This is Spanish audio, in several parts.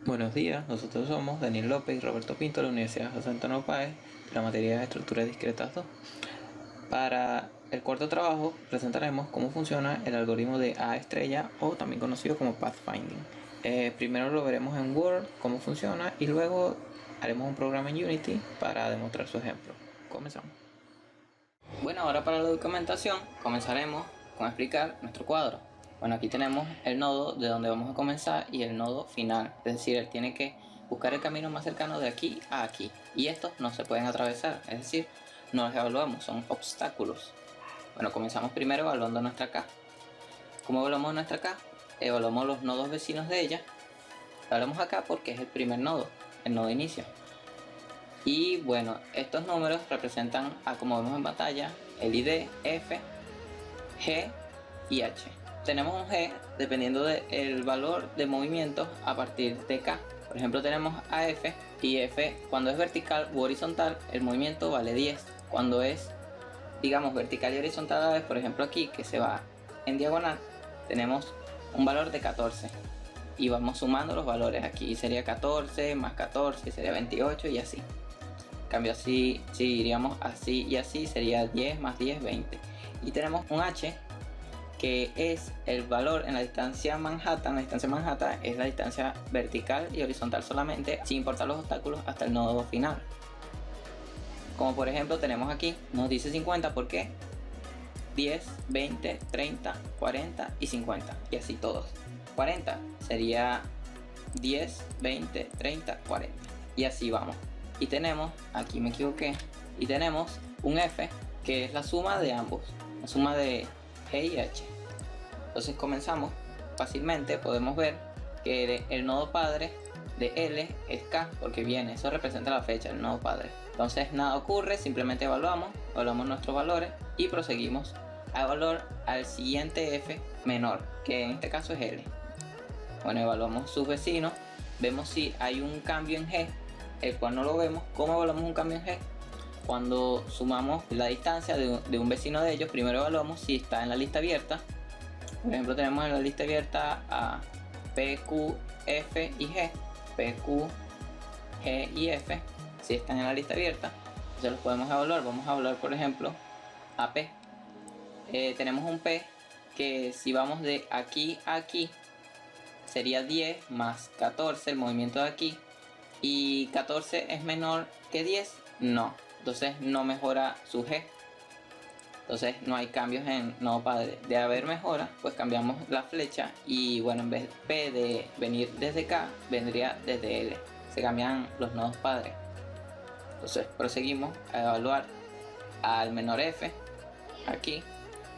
Buenos días, nosotros somos Daniel López y Roberto Pinto de la Universidad José Antonio Páez de la materia de Estructuras Discretas 2. Para el cuarto trabajo presentaremos cómo funciona el algoritmo de A estrella o también conocido como Pathfinding. Primero lo veremos en Word, cómo funciona, y luego haremos un programa en Unity para demostrar su ejemplo. Comenzamos. Bueno, ahora para la documentación comenzaremos con explicar nuestro cuadro. Bueno, aquí tenemos el nodo de donde vamos a comenzar y el nodo final, es decir, él tiene que buscar el camino más cercano de aquí a aquí, y estos no se pueden atravesar, es decir, no los evaluamos, son obstáculos. Bueno, comenzamos primero evaluando nuestra K. ¿Cómo evaluamos nuestra K? Evaluamos los nodos vecinos de ella. Evaluamos acá porque es el primer nodo, el nodo inicio. Y bueno, estos números representan, como vemos en pantalla, el ID, F, G y H. Tenemos un G dependiendo del valor de movimiento a partir de K. Por ejemplo, tenemos a F, y F cuando es vertical u horizontal el movimiento vale 10. Cuando es, digamos, vertical y horizontal a la vez, por ejemplo aquí que se va en diagonal, tenemos un valor de 14 y vamos sumando los valores. Aquí sería 14 más 14 sería 28 y así. En cambio, así, si iríamos así y así, sería 10 más 10, 20. Y tenemos un H que es el valor en la distancia Manhattan. La distancia Manhattan es la distancia vertical y horizontal solamente, sin importar los obstáculos, hasta el nodo final. Como por ejemplo tenemos aquí, nos dice 50, ¿por qué? 10, 20, 30, 40 y 50, y así todos. 40 sería 10, 20, 30, 40, y así vamos. Y tenemos, aquí me equivoqué, y tenemos un F que es la suma de ambos, la suma de G y H. Entonces comenzamos fácilmente, podemos ver que el nodo padre de L es K, porque viene, eso representa la fecha, el nodo padre. Entonces nada ocurre, simplemente evaluamos nuestros valores y proseguimos a evaluar al siguiente F menor, que en este caso es L. Bueno, evaluamos sus vecinos, vemos si hay un cambio en G, el cual no lo vemos. ¿Cómo evaluamos un cambio en G? Cuando sumamos la distancia de un vecino de ellos, primero evaluamos si está en la lista abierta. Por ejemplo, tenemos en la lista abierta a P, Q, F y G. P, Q, G y F, si están en la lista abierta, entonces los podemos evaluar. Vamos a evaluar, por ejemplo, a P. Tenemos un P que si vamos de aquí a aquí, sería 10 más 14 el movimiento de aquí, y 14 es menor que 10, no, entonces no mejora su G. Entonces no hay cambios en nodo padre. De haber mejora, pues cambiamos la flecha y bueno, en vez de P de venir desde K, vendría desde L. Se cambian los nodos padres. Entonces proseguimos a evaluar al menor F aquí,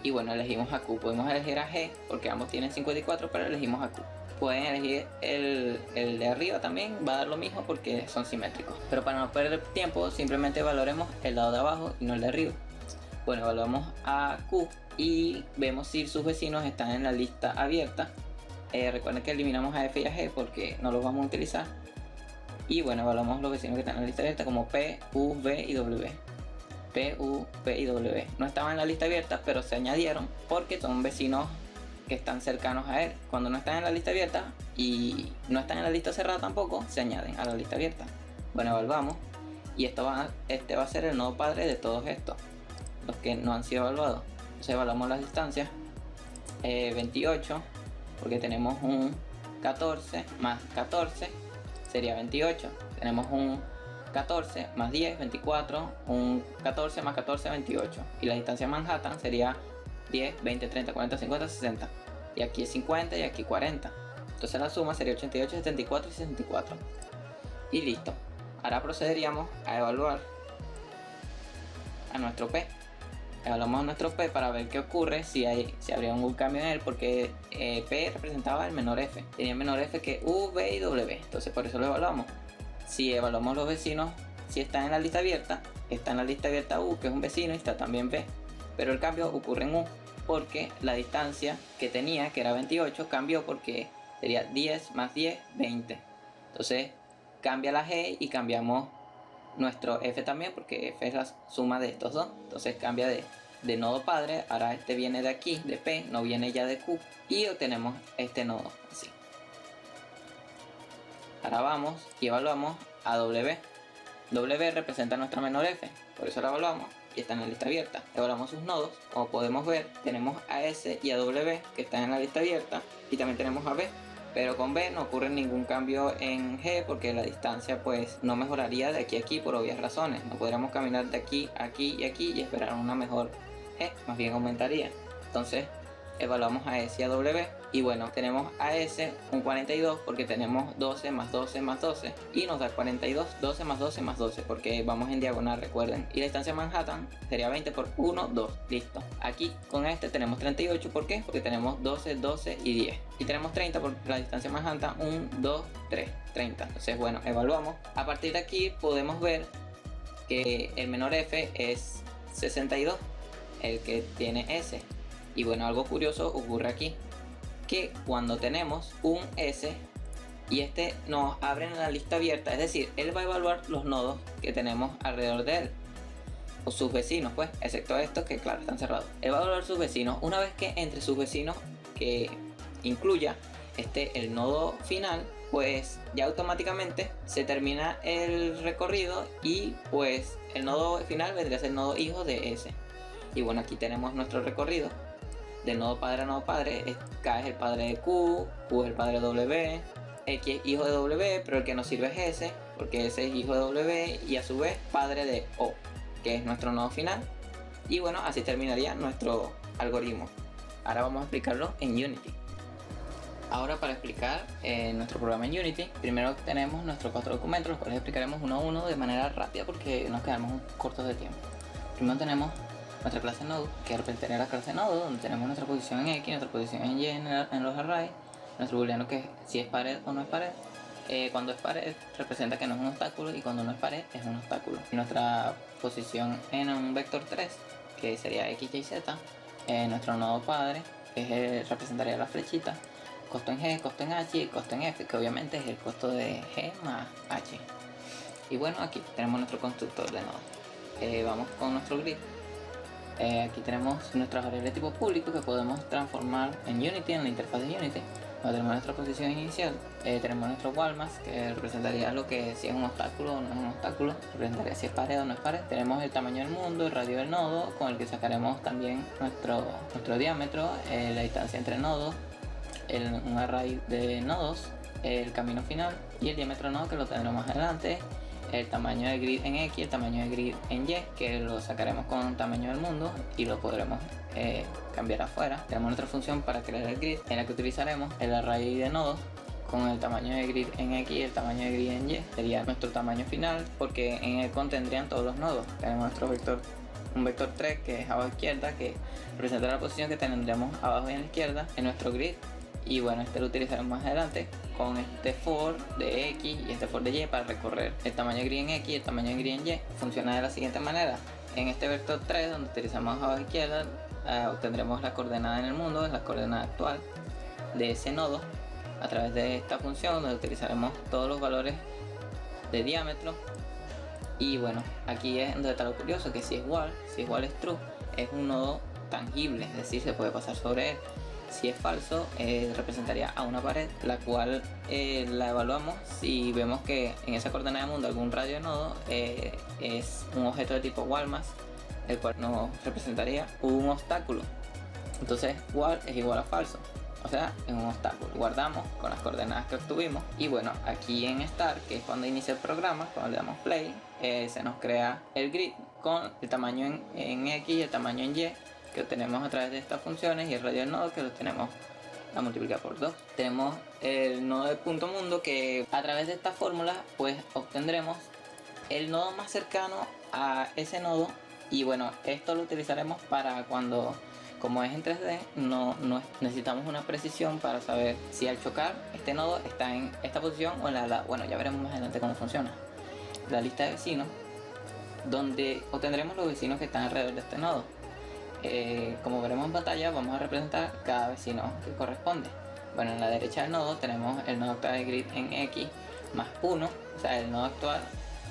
y bueno, elegimos a Q. Podemos elegir a G porque ambos tienen 54, pero elegimos a Q. Pueden elegir el de arriba también, va a dar lo mismo porque son simétricos. Pero para no perder tiempo, simplemente valoremos el lado de abajo y no el de arriba. Bueno, evaluamos a Q y vemos si sus vecinos están en la lista abierta. Recuerden que eliminamos a F y a G porque no los vamos a utilizar. Y bueno, evaluamos los vecinos que están en la lista abierta como P, U, V y W. P, U, V y W. No estaban en la lista abierta, pero se añadieron porque son vecinos que están cercanos a él. Cuando no están en la lista abierta y no están en la lista cerrada tampoco, se añaden a la lista abierta. Bueno, evaluamos y este va a ser el nodo padre de todos estos, los que no han sido evaluados. Entonces evaluamos las distancias. 28, porque tenemos un 14 más 14 sería 28. Tenemos un 14 más 10, 24, un 14 más 14, 28. Y la distancia Manhattan sería 10, 20, 30, 40, 50, 60. Y aquí es 50 y aquí 40. Entonces la suma sería 88, 74 y 64. Y listo. Ahora procederíamos a evaluar a nuestro P. Evaluamos a nuestro P para ver qué ocurre si habría algún cambio en él, porque P representaba el menor F. Tenía el menor F que U, V y W. Entonces por eso lo evaluamos. Si evaluamos los vecinos, si están en la lista abierta, está en la lista abierta U, que es un vecino, y está también V. Pero el cambio ocurre en U, porque la distancia que tenía, que era 28, cambió porque sería 10 más 10, 20. Entonces cambia la G y cambiamos nuestro F también, porque F es la suma de estos dos. Entonces cambia de nodo padre. Ahora este viene de aquí, de P, no viene ya de Q, y obtenemos este nodo así. Ahora vamos y evaluamos a W. W representa nuestra menor f, por eso la evaluamos y está en la lista abierta. Evaluamos sus nodos, como podemos ver tenemos a S y a W que están en la lista abierta, y también tenemos a B, pero con B no ocurre ningún cambio en G porque la distancia pues no mejoraría de aquí a aquí por obvias razones. No podríamos caminar de aquí a aquí y aquí y esperar una mejor G, más bien aumentaría. Entonces evaluamos a S y a W, y bueno, tenemos a S un 42 porque tenemos 12 más 12 más 12 y nos da 42, 12 más 12 más 12 porque vamos en diagonal, recuerden, y la distancia Manhattan sería 20 por 1, 2, listo. Aquí con este tenemos 38, ¿por qué? Porque tenemos 12, 12 y 10, y tenemos 30 por la distancia Manhattan, 1, 2, 3, 30. Entonces bueno, evaluamos. A partir de aquí podemos ver que el menor f es 62, el que tiene S. Y bueno, algo curioso ocurre aquí, que cuando tenemos un S y este nos abre en la lista abierta, es decir, él va a evaluar los nodos que tenemos alrededor de él, o sus vecinos pues, excepto estos que claro están cerrados. Él va a evaluar sus vecinos. Una vez que entre sus vecinos que incluya el nodo final, pues ya automáticamente se termina el recorrido y pues el nodo final vendría a ser el nodo hijo de S. Y bueno, aquí tenemos nuestro recorrido de nodo padre a nodo padre. K es el padre de Q, Q es el padre de W, X es hijo de W, pero el que nos sirve es S, porque S es hijo de W y a su vez padre de O, que es nuestro nodo final. Y bueno, así terminaría nuestro algoritmo. Ahora vamos a explicarlo en Unity. Ahora, para explicar nuestro programa en Unity, primero tenemos nuestros 4 documentos, los cuales explicaremos uno a uno de manera rápida porque nos quedamos cortos de tiempo. Primero tenemos nuestra clase node, que representaría la clase node, donde tenemos nuestra posición en X, nuestra posición en Y en los arrays, nuestro booleano que es si es pared o no es pared. Cuando es pared representa que no es un obstáculo, y cuando no es pared es un obstáculo. Nuestra posición en un vector 3, que sería X, Y, Z. Nuestro nodo padre, que representaría la flechita. Costo en G, costo en H y costo en F, que obviamente es el costo de G más H. Y bueno, aquí tenemos nuestro constructor de nodo. Vamos con nuestro grid. Aquí tenemos nuestras variables de tipo público que podemos transformar en Unity, en la interfaz de Unity. Tenemos nuestra posición inicial, tenemos nuestro wallmax, que representaría lo que si es un obstáculo o no es un obstáculo, representaría si es pared o no es pared. Tenemos el tamaño del mundo, el radio del nodo, con el que sacaremos también nuestro diámetro, la distancia entre nodos, un array de nodos, el camino final y el diámetro nodo, que lo tendremos más adelante. El tamaño de grid en X, el tamaño de grid en Y, que lo sacaremos con el tamaño del mundo y lo podremos cambiar afuera. Tenemos nuestra función para crear el grid, en la que utilizaremos el array de nodos con el tamaño de grid en X y el tamaño de grid en Y. Sería nuestro tamaño final, porque en él contendrían todos los nodos. Tenemos nuestro vector, un vector 3 que es abajo izquierda, que representa la posición que tendríamos abajo y en la izquierda en nuestro grid. Y bueno, lo utilizaremos más adelante con este for de X y este for de Y para recorrer el tamaño de grid en X y el tamaño de grid en Y. Funciona de la siguiente manera. En este vector 3, donde utilizamos abajo izquierda, obtendremos la coordenada en el mundo, la coordenada actual de ese nodo, a través de esta función donde utilizaremos todos los valores de diámetro. Y bueno, aquí es donde está lo curioso, que si es igual es true, es un nodo tangible, es decir, se puede pasar sobre él. Si es falso, representaría a una pared, la cual la evaluamos si vemos que en esa coordenada de mundo algún radio de nodo es un objeto de tipo wallmax, el cual nos representaría un obstáculo. Entonces wall es igual a falso, o sea, es un obstáculo. Guardamos con las coordenadas que obtuvimos y bueno, aquí en start, que es cuando inicia el programa, cuando le damos play, se nos crea el grid con el tamaño en X y el tamaño en Y, que obtenemos a través de estas funciones, y el radio del nodo, que lo tenemos a multiplicar por 2. Tenemos el nodo de punto mundo, que a través de esta fórmula pues obtendremos el nodo más cercano a ese nodo. Y bueno, esto lo utilizaremos para cuando, como es en 3D, no necesitamos una precisión para saber si al chocar este nodo está en esta posición o en la bueno, ya veremos más adelante cómo funciona. La lista de vecinos, donde obtendremos los vecinos que están alrededor de este nodo. Como veremos en pantalla, vamos a representar cada vecino que corresponde. Bueno, en la derecha del nodo tenemos el nodo actual de grid en X más 1, o sea, el nodo actual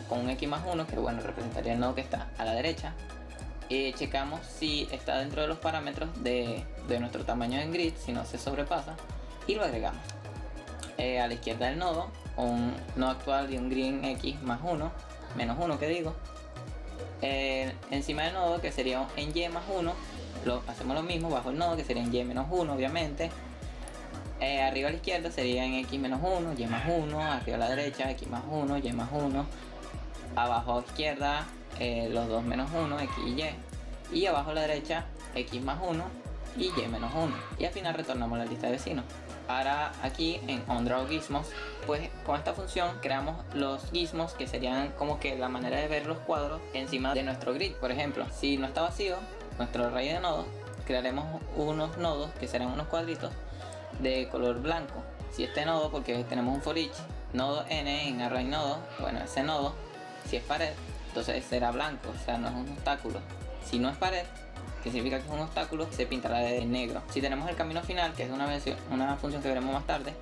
con un X más 1, que bueno, representaría el nodo que está a la derecha. Checamos si está dentro de los parámetros de nuestro tamaño en grid, si no se sobrepasa, y lo agregamos. A la izquierda del nodo un nodo actual y un green x más 1, menos 1 que digo. Encima del nodo, que sería en y más 1, hacemos lo mismo bajo el nodo, que sería en y menos 1 obviamente. Arriba a la izquierda sería en x menos 1, y más 1, arriba a la derecha x más 1, y más 1, abajo a la izquierda los dos menos 1, x y y abajo a la derecha x más 1 y y menos 1, y al final retornamos la lista de vecinos. Ahora aquí en onDrawGizmos, pues con esta función creamos los gizmos, que serían como que la manera de ver los cuadros encima de nuestro grid. Por ejemplo, si no está vacío nuestro array de nodos, crearemos unos nodos que serán unos cuadritos de color blanco. Si este nodo, porque tenemos un for each nodo n en array nodo, bueno, ese nodo, si es pared, entonces será blanco, o sea, no es un obstáculo. Si no es pared, que significa que es un obstáculo, se pintará de negro. Si tenemos el camino final, que es una función que veremos más tarde,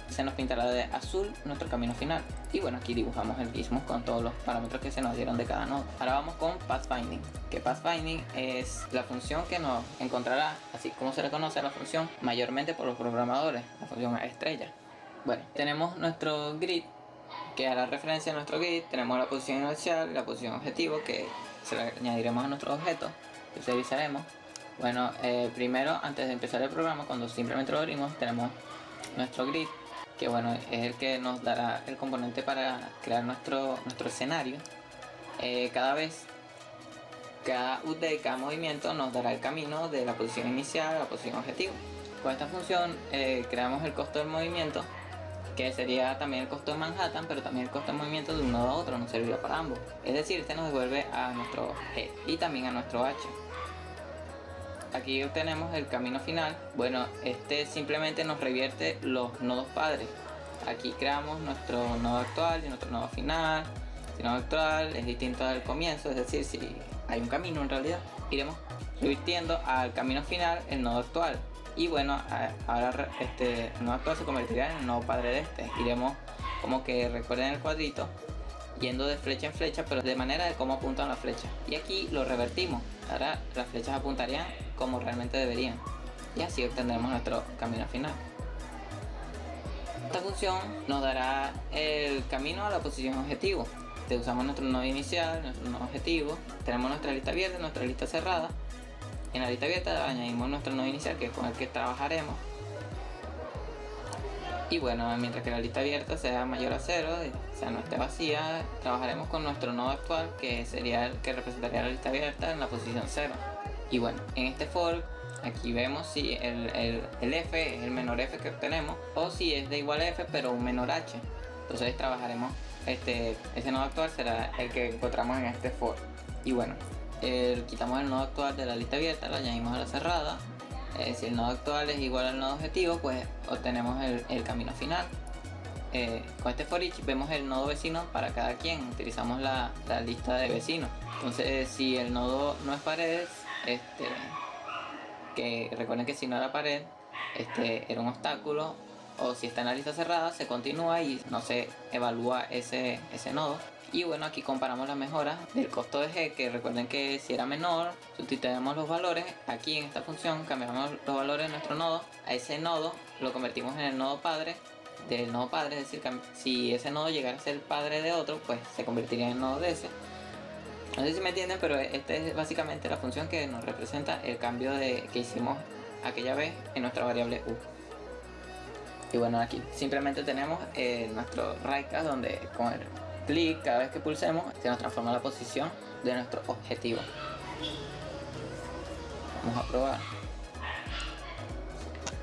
se nos pintará de azul nuestro camino final. Y bueno, aquí dibujamos el gizmo con todos los parámetros que se nos dieron de cada nodo. Ahora vamos con pathfinding, que pathfinding es la función que nos encontrará, así como se le conoce a la función mayormente por los programadores, la función estrella. Bueno, tenemos nuestro grid, que hará referencia a nuestro grid. Tenemos la posición inicial y la posición objetivo, que se la añadiremos a nuestros objetos, que utilizaremos. Bueno, primero, antes de empezar el programa, cuando simplemente lo abrimos, tenemos nuestro grid, que bueno, es el que nos dará el componente para crear nuestro escenario. Cada update, cada movimiento nos dará el camino de la posición inicial a la posición objetivo. Con esta función creamos el costo del movimiento, que sería también el costo de Manhattan, pero también el costo de movimiento de un nodo a otro, nos servirá para ambos. Es decir, este nos devuelve a nuestro G y también a nuestro H. Aquí obtenemos el camino final. Bueno, este simplemente nos revierte los nodos padres. Aquí creamos nuestro nodo actual y nuestro nodo final. El nodo actual es distinto al comienzo, es decir, si hay un camino en realidad, iremos revirtiendo al camino final el nodo actual. Y bueno, ahora el nodo actual se convertirá en el nodo padre de este. Iremos, como que recuerden el cuadrito, yendo de flecha en flecha, pero de manera de cómo apuntan las flechas. Y aquí lo revertimos. Ahora las flechas apuntarían como realmente deberían. Y así obtendremos nuestro camino final. Esta función nos dará el camino a la posición objetivo. Usamos nuestro nodo inicial, nuestro nodo objetivo. Tenemos nuestra lista abierta y nuestra lista cerrada. En la lista abierta añadimos nuestro nodo inicial, que es con el que trabajaremos. Y bueno, mientras que la lista abierta sea mayor a 0, o sea, no esté vacía, trabajaremos con nuestro nodo actual, que sería el que representaría la lista abierta en la posición 0. Y bueno, en este for, aquí vemos si el f es el menor f que obtenemos, o si es de igual a f pero un menor h. Entonces trabajaremos, ese nodo actual será el que encontramos en este for. Y bueno, quitamos el nodo actual de la lista abierta, lo añadimos a la cerrada. Si el nodo actual es igual al nodo objetivo, pues obtenemos el camino final. Con este for each vemos el nodo vecino para cada quien. Utilizamos la lista de vecinos. Entonces, si el nodo no es pared, que recuerden que si no era pared, era un obstáculo, o si está en la lista cerrada, se continúa y no se evalúa ese nodo. Y bueno, aquí comparamos las mejoras del costo de G, que recuerden que si era menor, sustituimos los valores. Aquí en esta función cambiamos los valores de nuestro nodo. A ese nodo lo convertimos en el nodo padre del nodo padre, es decir, si ese nodo llegara a ser padre de otro, pues se convertiría en el nodo de ese. No sé si me entienden, pero esta es básicamente la función que nos representa el cambio que hicimos aquella vez en nuestra variable u. Y bueno, aquí simplemente tenemos nuestro Raycast, donde con el clic, cada vez que pulsemos, se nos transforma la posición de nuestro objetivo. Vamos a probar.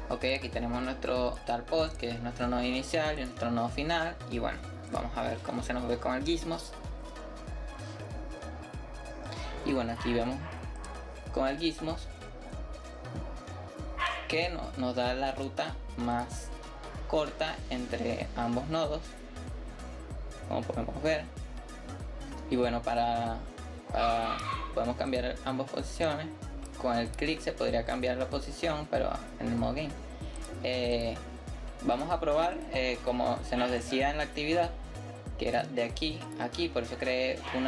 Ok, aquí tenemos nuestro start post, que es nuestro nodo inicial y nuestro nodo final. Y bueno, vamos a ver cómo se nos ve con el gizmos. Y bueno, aquí vemos con el gizmos que nos da la ruta más corta entre ambos nodos, como podemos ver. Y bueno, podemos cambiar ambas posiciones. Con el clic se podría cambiar la posición, pero en el modo game. Vamos a probar, como se nos decía en la actividad, que era de aquí a aquí, por eso creé un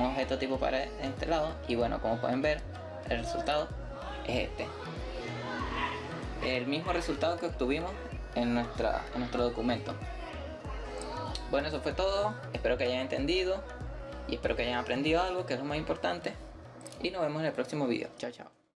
objeto tipo para este lado. Y bueno, como pueden ver, el resultado es el mismo resultado que obtuvimos en nuestro documento. Bueno, eso fue todo. Espero que hayan entendido y espero que hayan aprendido algo, que es lo más importante. Y nos vemos en el próximo video. Chao, chao.